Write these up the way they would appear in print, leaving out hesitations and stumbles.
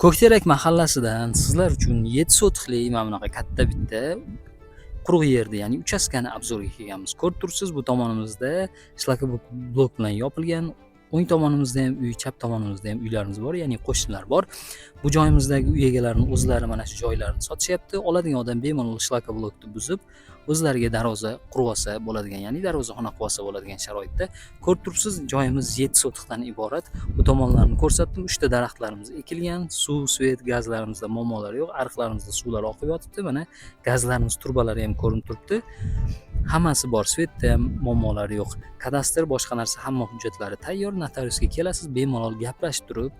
Ko'kterak mahallasidan sizlar uchun 7 sotixli mana bunaqa katta bitta quruq yerni, ya'ni uchastkani obzorga kelganmiz. Ko'rib turibsiz, bu tomonimizda blok bilan yopilgan, o'ng tomonimizda ham uy, chap tomonimizda ham uylarimiz bor, ya'ni qo'shnilar bor. Bu joyimizdagi uy egalarining o'zlari mana shu joylarni sotishyapti. Oladigan odam bemalol blokni buzib, o'zlariga darvoza qurib olsa bo'ladigan, ya'ni darvozaxona qilib olsa bo'ladigan sharoitda. Ko'rib turibsiz, joyimiz 7 sotiqdan iborat. Bu tomonlarni ko'rsatdim. 3 ta daraxtlarimiz ekilgan, suv, svet, gazlarimizda muammolar yo'q. Ariqlarimizda suvlar oqib yotibdi. Mana gazlarimiz turbalari ham ko'rinib turibdi. Hammasi bor, svetda ham muammolar yo'q. Kadastr, boshqa narsa hamma hujjatlari tayyor. Notariusga kelasiz, bemalol gaplashib turib,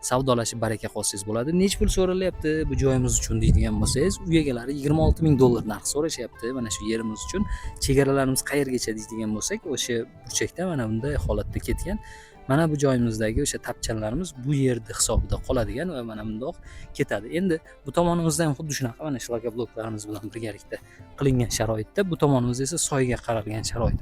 savdolashib baraka qolsangiz bo'ladi. Nech pul so'ralyapti bu joyimiz uchun deydigan bo'lsangiz, uy egalari $26,000 narx so'rashyapti mana shu yerimiz uchun. Chegaralarimiz qayergacha deydigan bo'lsak, o'sha burchakda mana bunday holatda ketgan. Mana bu joyimizdagi o'sha tapchanlarimiz bu yerda hisobida qoladigan va mana bundoq ketadi. Endi bu tomonimizda ham xuddi shunaqa mana shu bloklarimiz bilan birgalikda qilingan sharoitda, bu tomonimiz esa soyga qaralgan sharoit.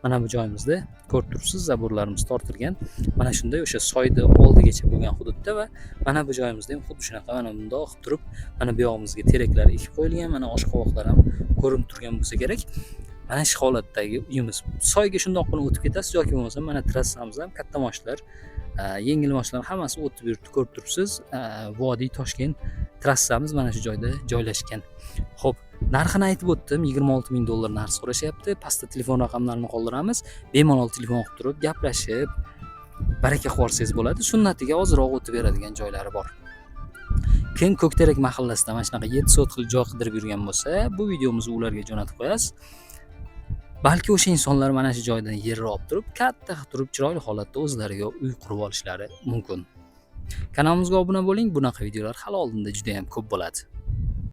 Mana bu joyimizda ko'rib turibsiz, zaborlarimiz tortilgan. Mana shunday o'sha soyda oldigacha bo'lgan hududda va mana bu joyimizda ham xuddi shunaqa mana bundoq qilib turib, mana bu yog'imizga teraklar ekib qo'yilgan, mana oshqovoqlar ham ko'rinib turgan bo'lsa kerak. Mana shu holatdagi uyimiz. Soyga shundoq qilib o'tib ketasiz yoki bo'lmasa mana trassamiz ham katta mashinalar, yengil mashinalar hammasi o'tib yuribdi, ko'rib turibsiz. Vodiy Toshkent trassamiz mana shu joyda joylashgan. Xo'p, narxini aytib o'tdim, $26,000 narx so'rashyapti. Pastda telefon raqamlarini qoldiramiz. Bemalol telefon qilib turib, gaplashib, baraka qilib olsangiz bo'ladi. Sunnatiga ozroq o'tib beradigan joylari bor. Kim Ko'kterak mahallasida mana shunaqa 7 sotixli joy qidirib yurgan bo'lsa, bu videomizni ularga jo'natib qo'yasiz. Balki o'sha insonlar mana shu joydan yerni olib turib, katta qilib turib, chiroyli holatda o'zlariga uy qurib olishlari mumkin. Kanalimizga obuna bo'ling, bunaqa videolar hali oldinda juda ham ko'p bo'ladi.